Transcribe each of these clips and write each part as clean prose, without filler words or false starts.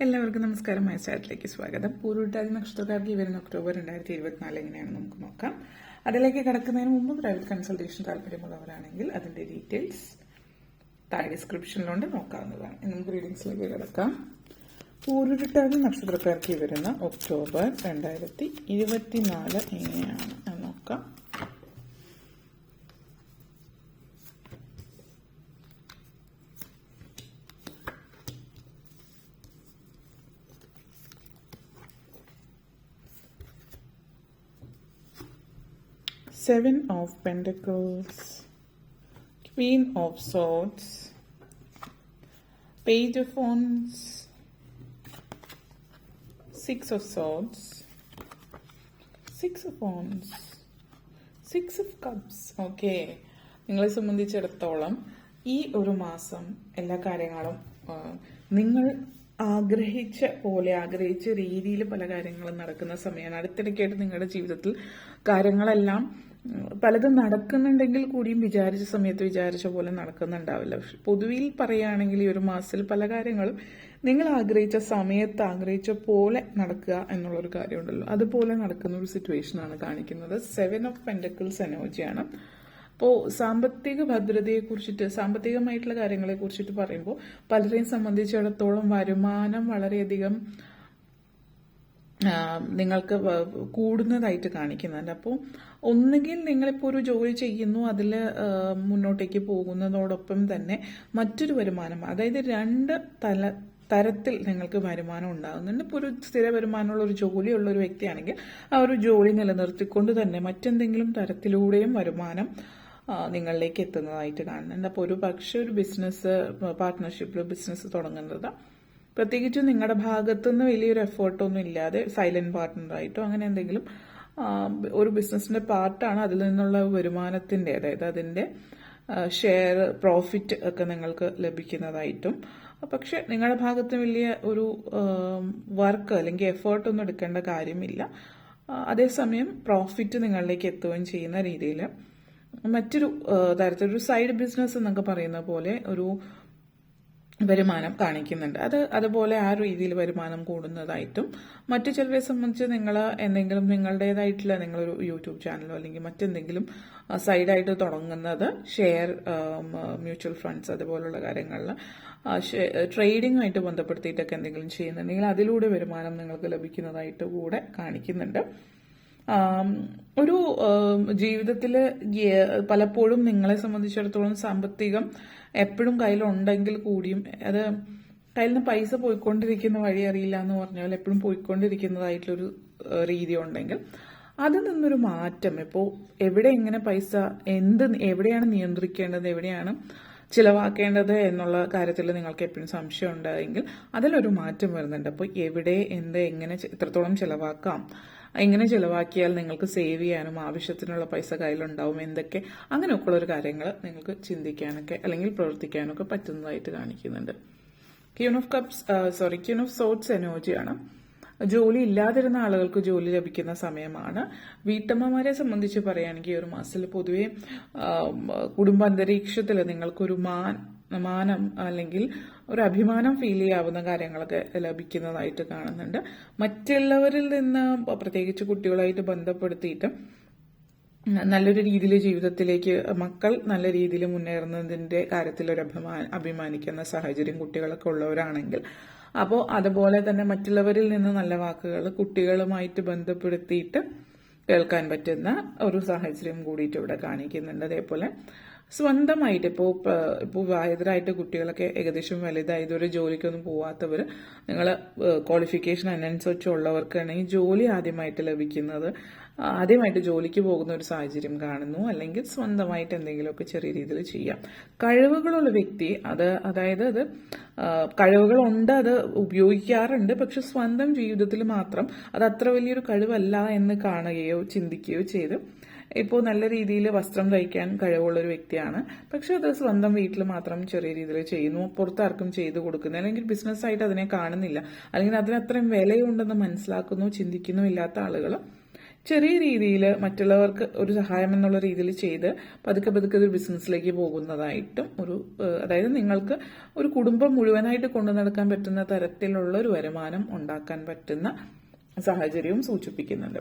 എല്ലാവർക്കും നമസ്കാരം. മൈ ചാറ്റിലേക്ക് സ്വാഗതം. പൂരുരുട്ടാതി നക്ഷത്രക്കാർക്ക് വരുന്ന ഒക്ടോബർ 2024 എങ്ങനെയാണെന്ന് നമുക്ക് നോക്കാം. അതിലേക്ക് കിടക്കുന്നതിന് മുമ്പ് പ്രൈവറ്റ് കൺസൾട്ടേഷൻ താല്പര്യമുള്ളവരാണെങ്കിൽ അതിന്റെ ഡീറ്റെയിൽസ് താഴെ ഡിസ്ക്രിപ്ഷനിലുണ്ട്, നോക്കാവുന്നതാണ്. നമുക്ക് റീഡിങ്സിലേക്ക് കിടക്കാം. പൂരുരുട്ടാതി നക്ഷത്രക്കാർക്ക് വരുന്ന ഒക്ടോബർ 2024 എങ്ങനെയാണ് എന്ന് നോക്കാം. Seven of Pentacles, Queen of Swords, Page of Wands, Six of Swords, Six of Wands, Six of Cups. Okay, നിങ്ങളെ സംബന്ധിച്ചിടത്തോളം ഈ ഒരു മാസം എല്ലാ കാര്യങ്ങളും നിങ്ങൾ ആഗ്രഹിച്ച പോലെ ആഗ്രഹിച്ച രീതിയിൽ പല കാര്യങ്ങളും നടക്കുന്ന സമയമാണ്. അടുത്തിടയ്ക്കായിട്ട് നിങ്ങളുടെ ജീവിതത്തിൽ കാര്യങ്ങളെല്ലാം പലതും നടക്കുന്നുണ്ടെങ്കിൽ കൂടിയും വിചാരിച്ച സമയത്ത് വിചാരിച്ച പോലെ നടക്കുന്നുണ്ടാവില്ല. പൊതുവിൽ പറയുകയാണെങ്കിൽ ഈ ഒരു മാസത്തിൽ പല കാര്യങ്ങളും നിങ്ങൾ ആഗ്രഹിച്ച സമയത്ത് ആഗ്രഹിച്ച പോലെ നടക്കുക എന്നുള്ളൊരു കാര്യമുണ്ടല്ലോ, അതുപോലെ നടക്കുന്ന ഒരു സിറ്റുവേഷനാണ് കാണിക്കുന്നത്. 7 of Pentacles എനർജിയാണ്. അപ്പോൾ സാമ്പത്തിക ഭദ്രതയെക്കുറിച്ചിട്ട്, സാമ്പത്തികമായിട്ടുള്ള കാര്യങ്ങളെ കുറിച്ചിട്ട് പറയുമ്പോൾ പലരെയും സംബന്ധിച്ചിടത്തോളം വരുമാനം വളരെയധികം നിങ്ങൾക്ക് കൂടുന്നതായിട്ട് കാണിക്കുന്നുണ്ട്. അപ്പോൾ ഒന്നുകിൽ നിങ്ങളിപ്പോൾ ഒരു ജോലി ചെയ്യുന്നു, അതിൽ മുന്നോട്ടേക്ക് പോകുന്നതോടൊപ്പം തന്നെ മറ്റൊരു വരുമാനം, അതായത് രണ്ട് തരത്തിൽ നിങ്ങൾക്ക് വരുമാനം ഉണ്ടാകുന്നുണ്ട്. ഇപ്പോൾ ഒരു സ്ഥിര വരുമാനമുള്ള ഒരു ജോലിയുള്ള ഒരു വ്യക്തിയാണെങ്കിൽ ആ ഒരു ജോലി നിലനിർത്തിക്കൊണ്ട് തന്നെ മറ്റെന്തെങ്കിലും തരത്തിലൂടെയും വരുമാനം നിങ്ങളിലേക്ക് എത്തുന്നതായിട്ട് കാണുന്നുണ്ട്. അപ്പോൾ ഒരു പക്ഷേ ഒരു ബിസിനസ് പാർട്ട്ണർഷിപ്പിൽ ബിസിനസ് തുടങ്ങുന്നത് പ്രത്യേകിച്ചും നിങ്ങളുടെ ഭാഗത്തുനിന്ന് വലിയൊരു എഫേർട്ടൊന്നും ഇല്ലാതെ സൈലന്റ് പാർട്ട്ണറായിട്ടോ അങ്ങനെ എന്തെങ്കിലും ഒരു ബിസിനസിന്റെ പാർട്ടാണ്, അതിൽ നിന്നുള്ള വരുമാനത്തിന്റെ, അതായത് അതിന്റെ ഷെയർ പ്രോഫിറ്റ് ഒക്കെ നിങ്ങൾക്ക് ലഭിക്കുന്നതായിട്ടും, പക്ഷെ നിങ്ങളുടെ ഭാഗത്ത് വലിയ ഒരു വർക്ക് അല്ലെങ്കിൽ എഫേർട്ടൊന്നും എടുക്കേണ്ട കാര്യമില്ല. അതേസമയം പ്രോഫിറ്റ് നിങ്ങളിലേക്ക് എത്തുകയും ചെയ്യുന്ന രീതിയിൽ മറ്റൊരു തരത്തിലൊരു സൈഡ് ബിസിനസ് എന്നൊക്കെ പറയുന്ന പോലെ ഒരു വരുമാനം കാണിക്കുന്നുണ്ട്. അതുപോലെ ആ രീതിയിൽ വരുമാനം കൂടുന്നതായിട്ടും, മറ്റു ചിലരെ സംബന്ധിച്ച് നിങ്ങൾ എന്തെങ്കിലും നിങ്ങളുടേതായിട്ടുള്ള നിങ്ങളൊരു യൂട്യൂബ് ചാനലോ അല്ലെങ്കിൽ മറ്റെന്തെങ്കിലും സൈഡായിട്ട് തുടങ്ങുന്നത്, ഷെയർ, മ്യൂച്വൽ ഫണ്ട്സ് അതുപോലുള്ള കാര്യങ്ങളിൽ ട്രേഡിങ്ങുമായിട്ട് ബന്ധപ്പെടുത്തിയിട്ടൊക്കെ എന്തെങ്കിലും ചെയ്യുന്നുണ്ടെങ്കിൽ അതിലൂടെ വരുമാനം നിങ്ങൾക്ക് ലഭിക്കുന്നതായിട്ട് കൂടെ കാണിക്കുന്നുണ്ട്. ഒരു ജീവിതത്തിൽ പലപ്പോഴും നിങ്ങളെ സംബന്ധിച്ചിടത്തോളം സാമ്പത്തികം എപ്പോഴും കയ്യിലുണ്ടെങ്കിൽ കൂടിയും അത് കയ്യിൽ നിന്ന് പൈസ പോയിക്കൊണ്ടിരിക്കുന്ന വഴി അറിയില്ല എന്ന് പറഞ്ഞാൽ എപ്പോഴും പോയിക്കൊണ്ടിരിക്കുന്നതായിട്ടുള്ളൊരു രീതി ഉണ്ടെങ്കിൽ അതിൽ നിന്നൊരു മാറ്റം, ഇപ്പോൾ എവിടെ എങ്ങനെ പൈസ എവിടെയാണ് നിയന്ത്രിക്കേണ്ടത്, എവിടെയാണ് ചിലവാക്കേണ്ടത് എന്നുള്ള കാര്യത്തിൽ നിങ്ങൾക്ക് എപ്പോഴും സംശയം ഉണ്ടായെങ്കിൽ അതിലൊരു മാറ്റം വരുന്നുണ്ട്. അപ്പോൾ എവിടെ എങ്ങനെ എത്രത്തോളം ചിലവാക്കാം, എങ്ങനെ ചിലവാക്കിയാൽ നിങ്ങൾക്ക് സേവ് ചെയ്യാനും ആവശ്യത്തിനുള്ള പൈസ കയ്യിലുണ്ടാവും, എന്തൊക്കെ അങ്ങനെയൊക്കെയുള്ള ഒരു കാര്യങ്ങൾ നിങ്ങൾക്ക് ചിന്തിക്കാനൊക്കെ അല്ലെങ്കിൽ പ്രവർത്തിക്കാനൊക്കെ പറ്റുന്നതായിട്ട് കാണിക്കുന്നുണ്ട്. ക്യൂൻ ഓഫ് സോർട്സ് എനർജിയാണ്. ജോലി ഇല്ലാതിരുന്ന ആളുകൾക്ക് ജോലി ലഭിക്കുന്ന സമയമാണ്. വീട്ടമ്മമാരെ സംബന്ധിച്ച് പറയുകയാണെങ്കിൽ ഈ ഒരു മാസത്തിൽ പൊതുവെ കുടുംബാന്തരീക്ഷത്തിൽ നിങ്ങൾക്കൊരു മാനം അല്ലെങ്കിൽ ഒരു അഭിമാനം ഫീൽ ചെയ്യാവുന്ന കാര്യങ്ങളൊക്കെ ലഭിക്കുന്നതായിട്ട് കാണുന്നുണ്ട്. മറ്റുള്ളവരിൽ നിന്ന് പ്രത്യേകിച്ച് കുട്ടികളായിട്ട് ബന്ധപ്പെടുത്തിയിട്ട് നല്ലൊരു രീതിയിൽ ജീവിതത്തിലേക്ക് മക്കൾ നല്ല രീതിയിൽ മുന്നേറുന്നതിന്റെ കാര്യത്തിൽ ഒരു അഭിമാനിക്കുന്ന സാഹചര്യം കുട്ടികളൊക്കെ ഉള്ളവരാണെങ്കിൽ, അപ്പോൾ അതുപോലെ തന്നെ മറ്റുള്ളവരിൽ നിന്ന് നല്ല വാക്കുകൾ കുട്ടികളുമായിട്ട് ബന്ധപ്പെടുത്തിയിട്ട് കേൾക്കാൻ പറ്റുന്ന ഒരു സാഹചര്യം കൂടിയിട്ട് ഇവിടെ കാണിക്കുന്നുണ്ട്. അതേപോലെ സ്വന്തമായിട്ട് ഇപ്പോൾ വിവാഹിതരായിട്ട് കുട്ടികളൊക്കെ ഏകദേശം വലുതായി ഇതുവരെ ജോലിക്കൊന്നും പോവാത്തവർ, നിങ്ങൾ ക്വാളിഫിക്കേഷൻ അനുസരിച്ചുള്ളവർക്കാണെങ്കിൽ ജോലി ആദ്യമായിട്ട് ലഭിക്കുന്നത്, ആദ്യമായിട്ട് ജോലിക്ക് പോകുന്ന ഒരു സാഹചര്യം കാണുന്നു. അല്ലെങ്കിൽ സ്വന്തമായിട്ട് എന്തെങ്കിലുമൊക്കെ ചെറിയ രീതിയിൽ ചെയ്യാം. കഴിവുകളുള്ള വ്യക്തി അതായത് കഴിവുകളുണ്ട്, അത് ഉപയോഗിക്കാറുണ്ട്, പക്ഷെ സ്വന്തം ജീവിതത്തിൽ മാത്രം അത് അത്ര വലിയൊരു കഴിവല്ല എന്ന് കാണുകയോ ചിന്തിക്കുകയോ ചെയ്ത് ഇപ്പോൾ നല്ല രീതിയിൽ വസ്ത്രം തയ്ക്കാൻ കഴിവുള്ളൊരു വ്യക്തിയാണ്, പക്ഷെ അത് സ്വന്തം വീട്ടിൽ മാത്രം ചെറിയ രീതിയിൽ ചെയ്യുന്നു, പുറത്താർക്കും ചെയ്തു കൊടുക്കുന്നു, അല്ലെങ്കിൽ ബിസിനസ്സായിട്ട് അതിനെ കാണുന്നില്ല, അല്ലെങ്കിൽ അതിനത്രയും വിലയുണ്ടെന്ന് മനസ്സിലാക്കുന്നു ചിന്തിക്കുന്നു ഇല്ലാത്ത ആളുകൾ ചെറിയ രീതിയിൽ മറ്റുള്ളവർക്ക് ഒരു സഹായം എന്നുള്ള രീതിയിൽ ചെയ്ത് പതുക്കെ പതുക്കെ ഒരു ബിസിനസ്സിലേക്ക് പോകുന്നതായിട്ടും അതായത് നിങ്ങൾക്ക് ഒരു കുടുംബം മുഴുവനായിട്ട് കൊണ്ടു നടക്കാൻ പറ്റുന്ന തരത്തിലുള്ള ഒരു വരുമാനം ഉണ്ടാക്കാൻ പറ്റുന്ന സാഹചര്യവും സൂചിപ്പിക്കുന്നുണ്ട്.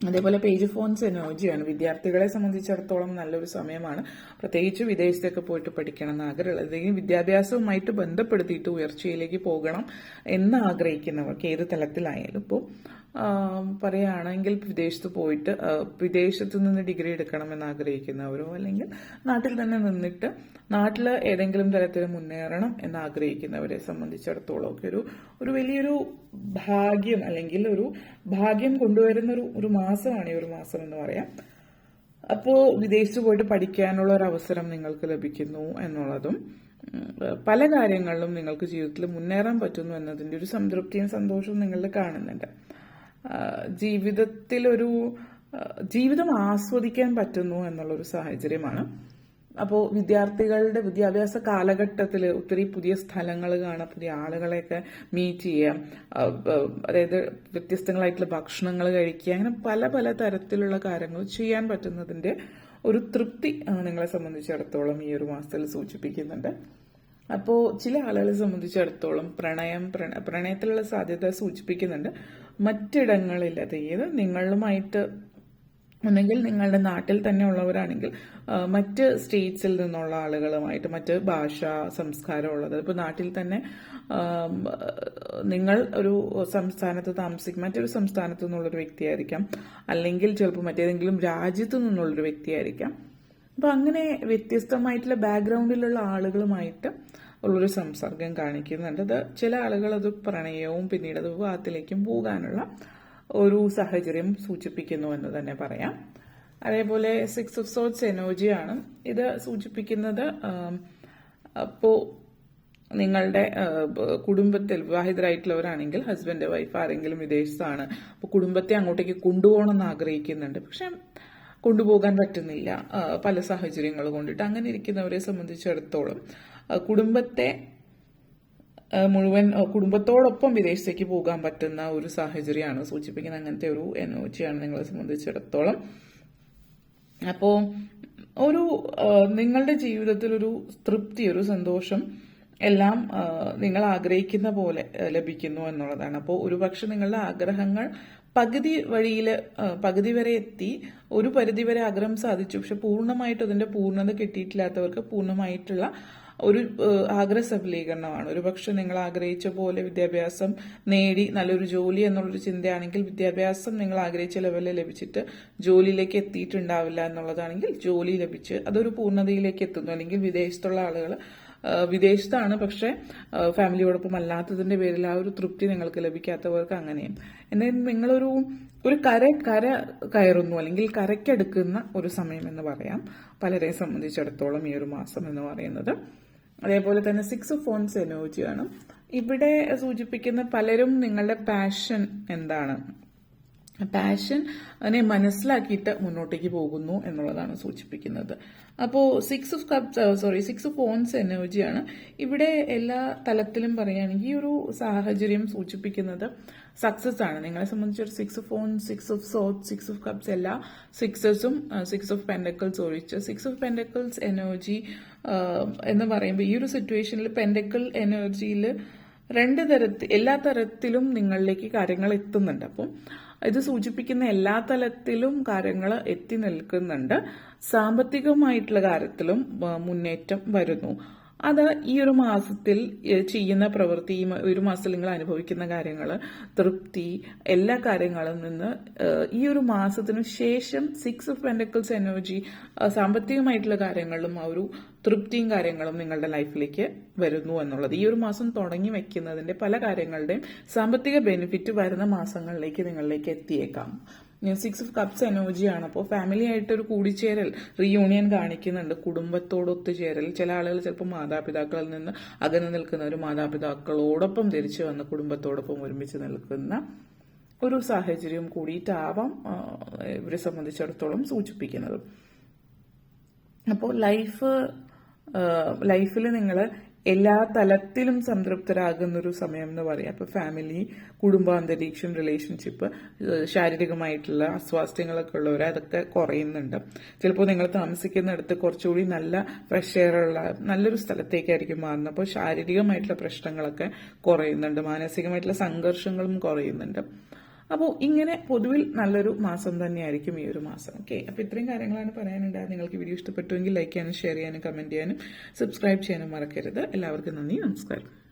അതേപോലെ പേജ് ഫോൺസ് എനർജിയാണ്. വിദ്യാർത്ഥികളെ സംബന്ധിച്ചിടത്തോളം നല്ലൊരു സമയമാണ്. പ്രത്യേകിച്ച് വിദേശത്തൊക്കെ പോയിട്ട് പഠിക്കണം എന്ന് ആഗ്രഹമുള്ളത്, അല്ലെങ്കിൽ വിദ്യാഭ്യാസവുമായിട്ട് ബന്ധപ്പെടുത്തിയിട്ട് ഉയർച്ചയിലേക്ക് പോകണം എന്ന് ആഗ്രഹിക്കുന്നവർക്ക് ഏത് തലത്തിലായാലും ഇപ്പോൾ പറയുകയാണെങ്കിൽ വിദേശത്ത് പോയിട്ട് വിദേശത്ത് നിന്ന് ഡിഗ്രി എടുക്കണമെന്ന് ആഗ്രഹിക്കുന്നവരോ അല്ലെങ്കിൽ നാട്ടിൽ തന്നെ നിന്നിട്ട് നാട്ടിൽ ഏതെങ്കിലും തരത്തിൽ മുന്നേറണം എന്ന് ആഗ്രഹിക്കുന്നവരെ സംബന്ധിച്ചിടത്തോളം ഒക്കെ ഒരു വലിയൊരു ഭാഗ്യം അല്ലെങ്കിൽ ഒരു ഭാഗ്യം കൊണ്ടുവരുന്ന ഒരു മാസമാണ് ഈ ഒരു മാസം എന്ന് പറയാം. അപ്പോൾ വിദേശത്ത് പോയിട്ട് പഠിക്കാനുള്ള ഒരു അവസരം നിങ്ങൾക്ക് ലഭിക്കുന്നു എന്നുള്ളതും പല കാര്യങ്ങളിലും നിങ്ങൾക്ക് ജീവിതത്തിൽ മുന്നേറാൻ പറ്റുന്നു എന്നതിൻ്റെ ഒരു സംതൃപ്തിയും സന്തോഷവും നിങ്ങളിൽ കാണുന്നുണ്ട്. ജീവിതം ആസ്വദിക്കാൻ പറ്റുന്നു എന്നുള്ളൊരു സാഹചര്യമാണ്. അപ്പോൾ വിദ്യാർത്ഥികളുടെ വിദ്യാഭ്യാസ കാലഘട്ടത്തിൽ ഒത്തിരി പുതിയ സ്ഥലങ്ങൾ കാണാം, പുതിയ ആളുകളെയൊക്കെ മീറ്റ് ചെയ്യാം, അതായത് വ്യത്യസ്തങ്ങളായിട്ടുള്ള ഭക്ഷണങ്ങൾ കഴിക്കുക, അങ്ങനെ പല പല തരത്തിലുള്ള കാര്യങ്ങൾ ചെയ്യാൻ പറ്റുന്നതിൻ്റെ ഒരു തൃപ്തി നിങ്ങളെ സംബന്ധിച്ചിടത്തോളം ഈ ഒരു മാസത്തിൽ സൂചിപ്പിക്കുന്നുണ്ട്. അപ്പോൾ ചില ആളുകളെ സംബന്ധിച്ചിടത്തോളം പ്രണയത്തിലുള്ള സാധ്യത സൂചിപ്പിക്കുന്നുണ്ട്. മറ്റിടങ്ങളിൽ, അതായത് നിങ്ങളുമായിട്ട് ഒന്നെങ്കിൽ നിങ്ങളുടെ നാട്ടിൽ തന്നെ ഉള്ളവരാണെങ്കിൽ മറ്റ് സ്റ്റേറ്റ്സിൽ നിന്നുള്ള ആളുകളുമായിട്ട്, മറ്റ് ഭാഷ സംസ്കാരം ഉള്ളത്, ഇപ്പോൾ നാട്ടിൽ തന്നെ നിങ്ങൾ ഒരു സംസ്ഥാനത്ത് മറ്റൊരു സംസ്ഥാനത്തു നിന്നുള്ളൊരു വ്യക്തിയായിരിക്കാം, അല്ലെങ്കിൽ ചിലപ്പോൾ മറ്റേതെങ്കിലും രാജ്യത്തു നിന്നുള്ളൊരു വ്യക്തിയായിരിക്കാം. അപ്പോൾ അങ്ങനെ വ്യത്യസ്തമായിട്ടുള്ള ബാക്ക്ഗ്രൗണ്ടിലുള്ള ആളുകളുമായിട്ട് ഉള്ളൊരു സംസർഗം കാണിക്കുന്നുണ്ട്. അത് ചില ആളുകൾ അത് പ്രണയവും പിന്നീട് അത് വിവാഹത്തിലേക്കും പോകാനുള്ള ഒരു സാഹചര്യം സൂചിപ്പിക്കുന്നു എന്ന് തന്നെ പറയാം. അതേപോലെ 6 of Swords എനർജിയാണ്. ഇത് സൂചിപ്പിക്കുന്നത് അപ്പോൾ നിങ്ങളുടെ കുടുംബത്തിൽ വിവാഹിതരായിട്ടുള്ളവരാണെങ്കിൽ ഹസ്ബൻഡ് വൈഫ് ആരെങ്കിലും വിദേശത്താണ്, അപ്പോൾ കുടുംബത്തെ അങ്ങോട്ടേക്ക് കൊണ്ടുപോകണം എന്ന് ആഗ്രഹിക്കുന്നുണ്ട്, പക്ഷെ കൊണ്ടുപോകാൻ പറ്റുന്നില്ല പല സാഹചര്യങ്ങൾ കൊണ്ടിട്ട്. അങ്ങനെ ഇരിക്കുന്നവരെ സംബന്ധിച്ചിടത്തോളം കുടുംബത്തെ മുഴുവൻ കുടുംബത്തോടൊപ്പം വിദേശത്തേക്ക് പോകാൻ പറ്റുന്ന ഒരു സാഹചര്യമാണ് സൂചിപ്പിക്കുന്നത്. അങ്ങനത്തെ ഒരു എനർജിയാണ് നിങ്ങളെ സംബന്ധിച്ചിടത്തോളം. അപ്പോൾ നിങ്ങളുടെ ജീവിതത്തിൽ ഒരു തൃപ്തി, ഒരു സന്തോഷം എല്ലാം നിങ്ങൾ ആഗ്രഹിക്കുന്ന പോലെ ലഭിക്കുന്നു എന്നുള്ളതാണ്. അപ്പോൾ ഒരുപക്ഷെ നിങ്ങളുടെ ആഗ്രഹങ്ങൾ പകുതി വരെ എത്തി, ഒരു പരിധി വരെ ആഗ്രഹം സാധിച്ചു, പക്ഷെ പൂർണ്ണമായിട്ട് അതിന്റെ പൂർണ്ണത കിട്ടിയിട്ടില്ലാത്തവർക്ക് പൂർണ്ണമായിട്ടുള്ള ഒരു ആഗ്രഹ സഫലീകരണമാണ്. ഒരുപക്ഷെ നിങ്ങൾ ആഗ്രഹിച്ച പോലെ വിദ്യാഭ്യാസം നേടി നല്ലൊരു ജോലി എന്നുള്ളൊരു ചിന്തയാണെങ്കിൽ വിദ്യാഭ്യാസം നിങ്ങൾ ആഗ്രഹിച്ച ലെവലിൽ ലഭിച്ചിട്ട് ജോലിയിലേക്ക് എത്തിയിട്ടുണ്ടാവില്ല എന്നുള്ളതാണെങ്കിൽ ജോലി ലഭിച്ച് അതൊരു പൂർണ്ണതയിലേക്ക് എത്തുന്നു. അല്ലെങ്കിൽ വിദേശത്തുള്ള ആളുകൾ വിദേശത്താണ് പക്ഷെ ഫാമിലിയോടൊപ്പം അല്ലാത്തതിന്റെ പേരിൽ ആ ഒരു തൃപ്തി നിങ്ങൾക്ക് ലഭിക്കാത്തവർക്ക് അങ്ങനെയും. എന്നാൽ നിങ്ങളൊരു കര കയറുന്നു അല്ലെങ്കിൽ കരയ്ക്കടുക്കുന്ന ഒരു സമയം എന്ന് പറയാം പലരെ സംബന്ധിച്ചിടത്തോളം ഈ ഒരു മാസം എന്ന് പറയുന്നത്. അതേപോലെ തന്നെ 6 of Wands എനർജിയാണ്. ഇവിടെ സൂചിപ്പിക്കുന്ന പലരും നിങ്ങളുടെ പാഷൻ എന്താണ്, പാഷനെ മനസ്സിലാക്കിയിട്ട് മുന്നോട്ടേക്ക് പോകുന്നു എന്നുള്ളതാണ് സൂചിപ്പിക്കുന്നത്. അപ്പോൾ 6 of Wands എനർജിയാണ്. ഇവിടെ എല്ലാ തലത്തിലും പറയുകയാണെങ്കിൽ ഈ ഒരു സാഹചര്യം സൂചിപ്പിക്കുന്നത് സക്സസ് ആണ്. നിങ്ങളെ സംബന്ധിച്ചൊരു 6 of Wands, 6 of Swords, 6 of Cups എല്ലാ 6ഉം 6 of Pentacles ഒഴിച്ച് 6 of Pentacles എനർജി എന്ന് പറയുമ്പോൾ ഈ ഒരു സിറ്റുവേഷനിൽ പെൻഡക്കിൾ എനർജിയിൽ എല്ലാ തരത്തിലും നിങ്ങളിലേക്ക് കാര്യങ്ങൾ എത്തുന്നുണ്ട്. അപ്പം ഇത് സൂചിപ്പിക്കുന്ന എല്ലാ തലത്തിലും കാര്യങ്ങൾ എത്തി നിൽക്കുന്നുണ്ട്. സാമ്പത്തികമായിട്ടുള്ള കാര്യത്തിലും മുന്നേറ്റം വരുന്നു. അത് ഈ ഒരു മാസത്തിൽ ചെയ്യുന്ന പ്രവൃത്തി, ഒരു മാസത്തിൽ നിങ്ങൾ അനുഭവിക്കുന്ന കാര്യങ്ങൾ, തൃപ്തി, എല്ലാ കാര്യങ്ങളിൽ നിന്ന് ഈ ഒരു മാസത്തിനു ശേഷം 6 of Pentacles എനർജി സാമ്പത്തികമായിട്ടുള്ള കാര്യങ്ങളിലും ആ ഒരു തൃപ്തിയും കാര്യങ്ങളും നിങ്ങളുടെ ലൈഫിലേക്ക് വരുന്നു എന്നുള്ളത്. ഈ ഒരു മാസം തുടങ്ങി വെക്കുന്നതിന്റെ പല കാര്യങ്ങളുടെയും സാമ്പത്തിക ബെനിഫിറ്റ് വരുന്ന മാസങ്ങളിലേക്ക് നിങ്ങളിലേക്ക് എത്തിയേക്കാം. 6 of Cups എനർജിയാണ്. അപ്പോൾ ഫാമിലി ആയിട്ടൊരു കൂടിച്ചേരൽ, റീയൂണിയൻ കാണിക്കുന്നുണ്ട്, കുടുംബത്തോട് ഒത്തുചേരൽ. ചില ആളുകൾ ചിലപ്പോൾ മാതാപിതാക്കളിൽ നിന്ന് അകന്നു നിൽക്കുന്നവർ മാതാപിതാക്കളോടൊപ്പം തിരിച്ചു വന്ന് കുടുംബത്തോടൊപ്പം ഒരുമിച്ച് നിൽക്കുന്ന ഒരു സാഹചര്യം കൂടിയിട്ടാവാം ഇവരെ സംബന്ധിച്ചിടത്തോളം സൂചിപ്പിക്കുന്നത്. അപ്പോൾ ലൈഫിൽ നിങ്ങൾ എല്ലാ തലത്തിലും സംതൃപ്തരാകുന്നൊരു സമയം എന്ന് പറയാം. അപ്പോൾ ഫാമിലി, കുടുംബാന്തരീക്ഷം, റിലേഷൻഷിപ്പ്, ശാരീരികമായിട്ടുള്ള അസ്വാസ്ഥ്യങ്ങളൊക്കെ ഉള്ളവർ അതൊക്കെ കുറയുന്നുണ്ട്. ചിലപ്പോൾ നിങ്ങൾ താമസിക്കുന്നിടത്ത് കുറച്ചുകൂടി നല്ല ഫ്രഷ് എയർ ഉള്ള നല്ലൊരു സ്ഥലത്തേക്കായിരിക്കും മാറുന്നത്. അപ്പോൾ ശാരീരികമായിട്ടുള്ള പ്രശ്നങ്ങളൊക്കെ കുറയുന്നുണ്ട്, മാനസികമായിട്ടുള്ള സംഘർഷങ്ങളും കുറയുന്നുണ്ട്. അപ്പോൾ ഇങ്ങനെ പൊതുവിൽ നല്ലൊരു മാസം തന്നെയായിരിക്കും ഈ ഒരു മാസം. ഓക്കെ, അപ്പോൾ ഇത്രയും കാര്യങ്ങളാണ് പറയാനുണ്ടായത്. നിങ്ങൾക്ക് വീഡിയോ ഇഷ്ടപ്പെട്ടുവെങ്കിൽ ലൈക്ക് ചെയ്യാനും ഷെയർ ചെയ്യാനും കമൻറ്റ് ചെയ്യാനും സബ്സ്ക്രൈബ് ചെയ്യാനും മറക്കരുത്. എല്ലാവർക്കും നന്ദി, നമസ്കാരം.